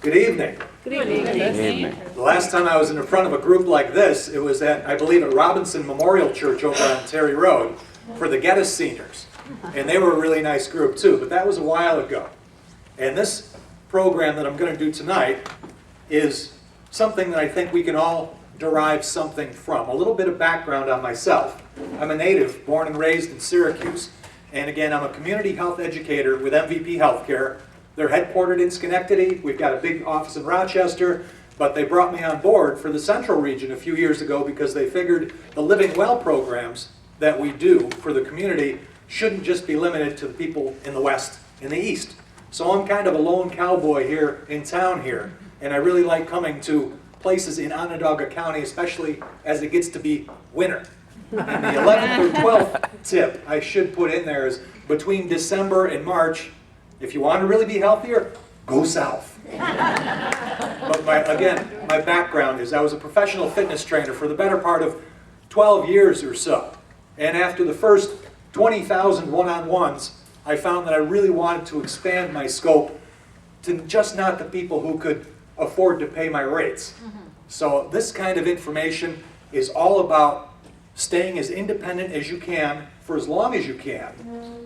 Good evening. Good evening. Good evening. The last time I was in front of a group like this, it was at, I believe, at Robinson Memorial Church over on Terry Road for the Geddes seniors. And they were a really nice group too, but that was a while ago. And this program that I'm going to do tonight is something that I think we can all derive something from. A little bit of background on myself. I'm a native, born and raised in Syracuse. And again, I'm a community health educator with MVP Healthcare. They're headquartered in Schenectady. We've got a big office in Rochester, but they brought me on board for the Central region a few years ago because they figured the Living Well programs that we do for the community shouldn't just be limited to the people in the West and the East. So I'm kind of a lone cowboy here in town here, and I really like coming to places in Onondaga County, especially as it gets to be winter. And the 11th or 12th tip I should put in there is between December and March, if you want to really be healthier, go south. But my background is I was a professional fitness trainer for the better part of 12 years or so. And after the first 20,000 one-on-ones, I found that I really wanted to expand my scope to just not the people who could afford to pay my rates. So this kind of information is all about staying as independent as you can for as long as you can,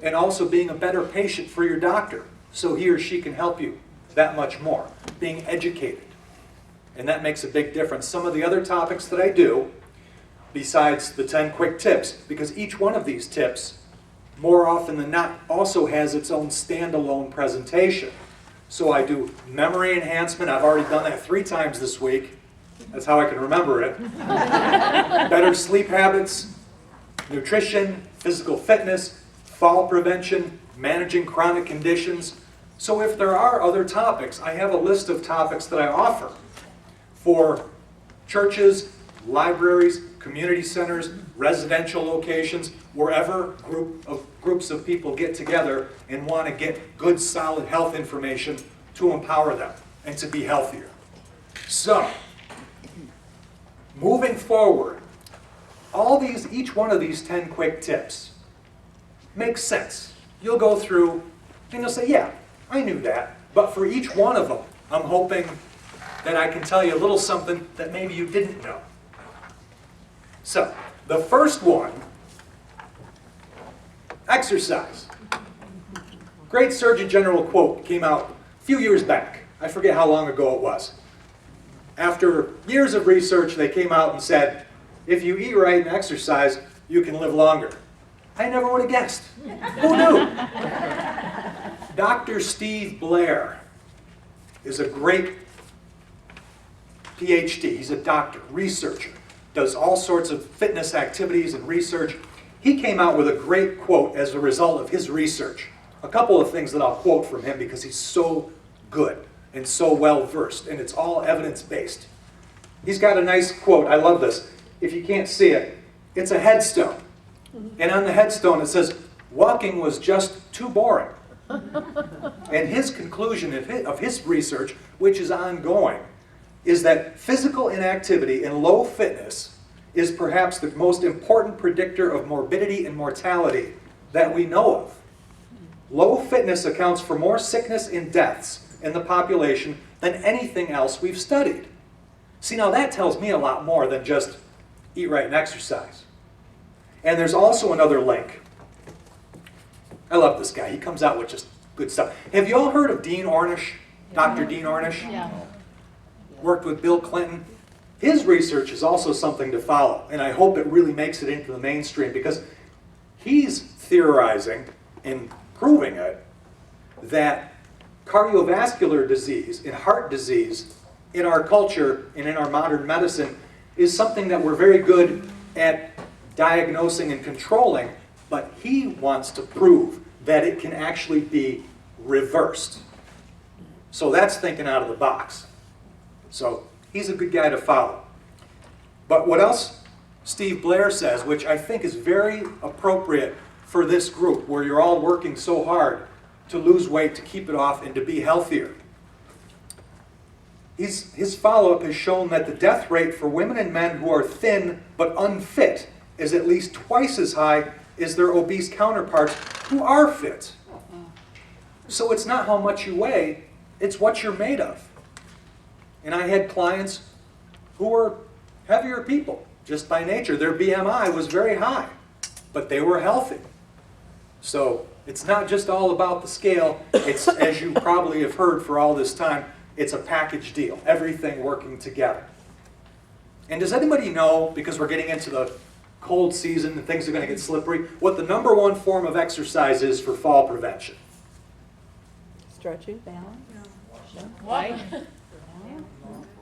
and also being a better patient for your doctor so he or she can help you that much more. Being educated. And that makes a big difference. Some of the other topics that I do, besides the 10 quick tips, because each one of these tips, more often than not, also has its own standalone presentation. So I do memory enhancement. I've already done that 3 times this week. That's how I can remember it. Better sleep habits, nutrition, physical fitness, fall prevention, managing chronic conditions. So if there are other topics, I have a list of topics that I offer for churches, libraries, community centers, residential locations, wherever groups of people get together and want to get good, solid health information to empower them and to be healthier. So, moving forward, each one of these 10 quick tips makes sense. You'll go through and you'll say, yeah, I knew that. But for each one of them, I'm hoping that I can tell you a little something that maybe you didn't know. So, the first one, exercise. Great Surgeon General quote came out a few years back. I forget how long ago it was. After years of research, they came out and said, if you eat right and exercise, you can live longer. I never would have guessed. Who knew? Dr. Steve Blair is a great PhD. He's a doctor, researcher, does all sorts of fitness activities and research. He came out with a great quote as a result of his research. A couple of things that I'll quote from him because he's so good and so well versed, and it's all evidence-based. He's got a nice quote. I love this. If you can't see it, it's a headstone. And on the headstone it says, walking was just too boring. And his conclusion of his research, which is ongoing, is that physical inactivity and low fitness is perhaps the most important predictor of morbidity and mortality that we know of. Low fitness accounts for more sickness and deaths in the population than anything else we've studied. See, now that tells me a lot more than just eat right and exercise. And there's also another link. I love this guy. He comes out with just good stuff. Have you all heard of Dean Ornish? Dr. Dean Ornish? Yeah. Worked with Bill Clinton. His research is also something to follow, and I hope it really makes it into the mainstream because he's theorizing and proving it that cardiovascular disease and heart disease in our culture and in our modern medicine is something that we're very good at diagnosing and controlling, but he wants to prove that it can actually be reversed. So that's thinking out of the box. So he's a good guy to follow. But what else Steve Blair says, which I think is very appropriate for this group where you're all working so hard to lose weight, to keep it off, and to be healthier. His follow-up has shown that the death rate for women and men who are thin but unfit is at least twice as high as their obese counterparts who are fit. So it's not how much you weigh, it's what you're made of. And I had clients who were heavier people, just by nature. Their BMI was very high, but they were healthy. So it's not just all about the scale. It's, as you probably have heard for all this time, it's a package deal, everything working together. And does anybody know, because we're getting into the cold season and things are going to get slippery, what the #1 form of exercise is for fall prevention? Stretching. What?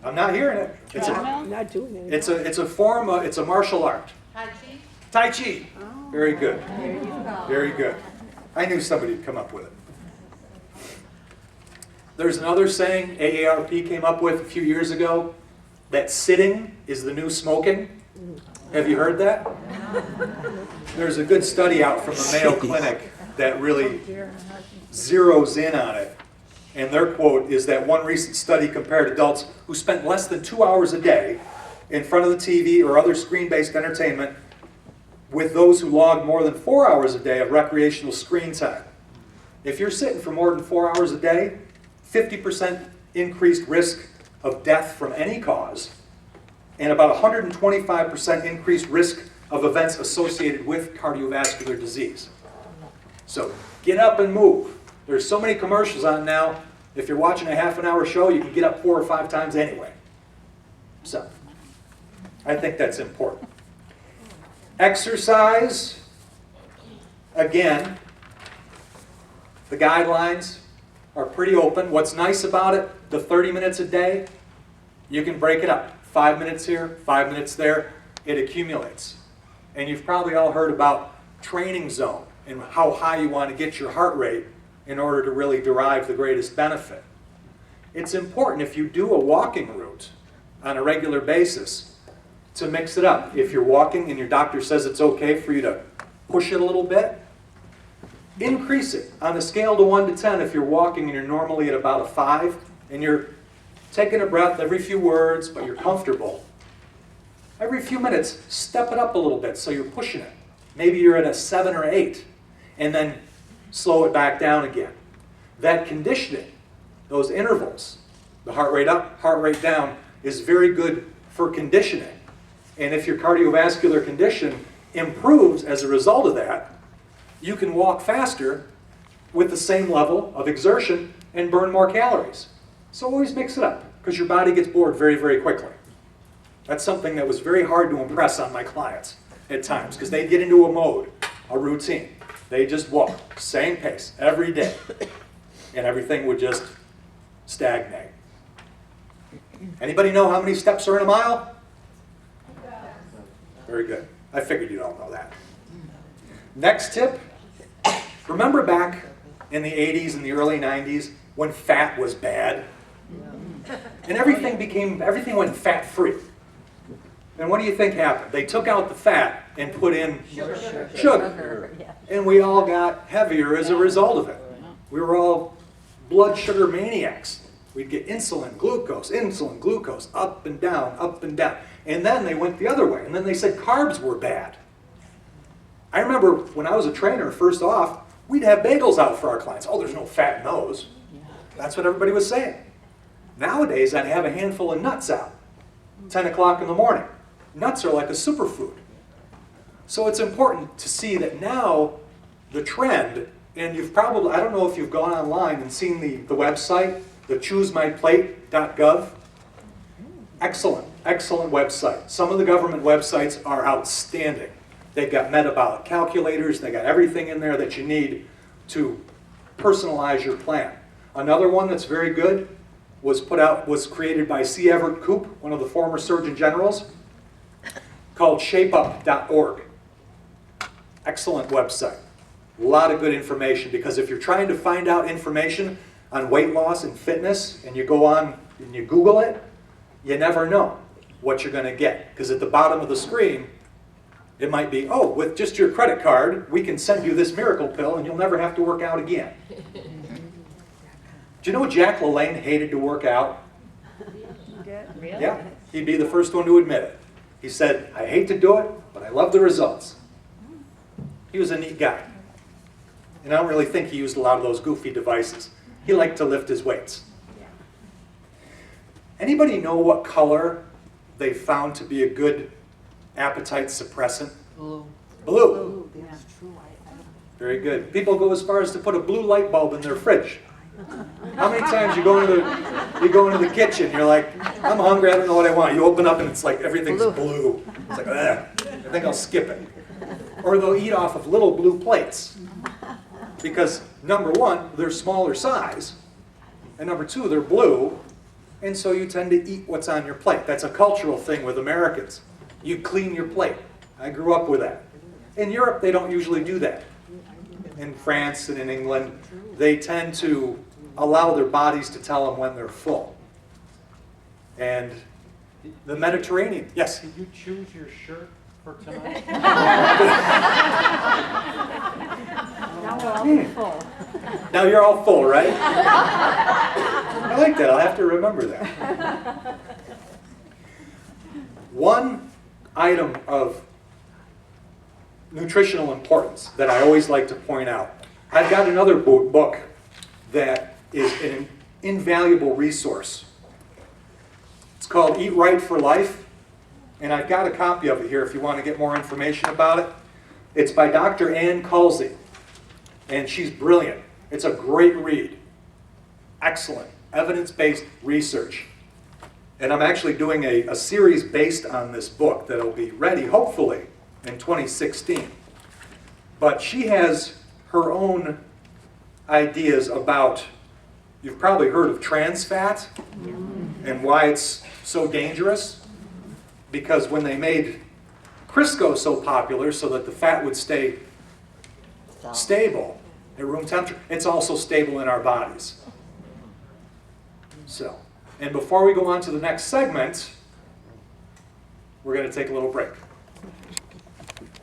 I'm not hearing it. It's a, Not doing it. it's a form of, it's a martial art. Tai Chi? Tai Chi. Very good. There you go. Very good. I knew somebody would come up with it. There's another saying AARP came up with a few years ago, that sitting is the new smoking. Have you heard that? There's a good study out from the Mayo Clinic that really zeroes in on it. And their quote is that one recent study compared adults who spent less than 2 hours a day in front of the TV or other screen-based entertainment with those who logged more than 4 hours a day of recreational screen time. If you're sitting for more than 4 hours a day, 50% increased risk of death from any cause, and about 125% increased risk of events associated with cardiovascular disease. So get up and move. There's so many commercials on now. If you're watching a half-an-hour show, you can get up 4 or 5 times anyway. So I think that's important. Exercise, again, the guidelines are pretty open. What's nice about it, the 30 minutes a day, you can break it up. 5 minutes here, 5 minutes there, it accumulates. And you've probably all heard about training zone and how high you want to get your heart rate in order to really derive the greatest benefit. It's important if you do a walking route on a regular basis to mix it up. If you're walking and your doctor says it's okay for you to push it a little bit, increase it. On a scale to 1 to 10, if you're walking and you're normally at about a 5, and you're taking a breath every few words, but you're comfortable, every few minutes, step it up a little bit so you're pushing it. Maybe you're at a 7 or 8, and then slow it back down again. That conditioning, those intervals, the heart rate up, heart rate down, is very good for conditioning. And if your cardiovascular condition improves as a result of that, you can walk faster with the same level of exertion and burn more calories. So always mix it up, because your body gets bored very, very quickly. That's something that was very hard to impress on my clients at times, because they'd get into a mode, a routine. They just walk, same pace, every day, and everything would just stagnate. Anybody know how many steps are in a mile? Very good. I figured you'd all know that. Next tip, remember back in the 80s and the early 90s when fat was bad? And everything went fat-free. And what do you think happened? They took out the fat and put in sugar. And we all got heavier as a result of it. We were all blood sugar maniacs. We'd get insulin, glucose, up and down, up and down. And then they went the other way. And then they said carbs were bad. I remember when I was a trainer, first off, we'd have bagels out for our clients. Oh, there's no fat in those. That's what everybody was saying. Nowadays, I'd have a handful of nuts out, 10 o'clock in the morning. Nuts are like a superfood. So it's important to see that now the trend, and you've probably, I don't know if you've gone online and seen the website, the choosemyplate.gov. Excellent, excellent website. Some of the government websites are outstanding. They've got metabolic calculators, they got everything in there that you need to personalize your plan. Another one that's very good was created by C. Everett Koop, one of the former Surgeon Generals, called shapeup.org. Excellent website. A lot of good information, because if you're trying to find out information on weight loss and fitness, and you go on and you Google it, you never know what you're going to get. Because at the bottom of the screen, it might be, oh, with just your credit card, we can send you this miracle pill and you'll never have to work out again. Do you know Jack LaLanne hated to work out? Really? Yeah, he'd be the first one to admit it. He said, I hate to do it, but I love the results. He was a neat guy. And I don't really think he used a lot of those goofy devices. He liked to lift his weights. Anybody know what color they found to be a good appetite suppressant? Blue. Blue. That's true. Very good. People go as far as to put a blue light bulb in their fridge. How many times you go into the kitchen, you're like, I'm hungry, I don't know what I want. You open up and it's like everything's blue. It's like, ugh, I think I'll skip it. Or they'll eat off of little blue plates. Because number one, they're smaller size. And number two, they're blue. And so you tend to eat what's on your plate. That's a cultural thing with Americans. You clean your plate. I grew up with that. In Europe, they don't usually do that. In France and in England, they tend to allow their bodies to tell them when they're full. And the Mediterranean, yes? Did you choose your shirt for tonight? Now we're all full. Now you're all full, right? I like that. I'll have to remember that. One item of nutritional importance that I always like to point out. I've got another book that is an invaluable resource. It's called Eat Right for Life, and I've got a copy of it here if you want to get more information about it. It's by Dr. Ann Culsey, and she's brilliant. It's a great read. Excellent, evidence-based research. And I'm actually doing a series based on this book that'll be ready, hopefully, in 2016. But she has her own ideas about, you've probably heard of trans fat and why it's so dangerous. Because when they made Crisco so popular so that the fat would stay stable at room temperature, it's also stable in our bodies. So, and before we go on to the next segment, we're going to take a little break.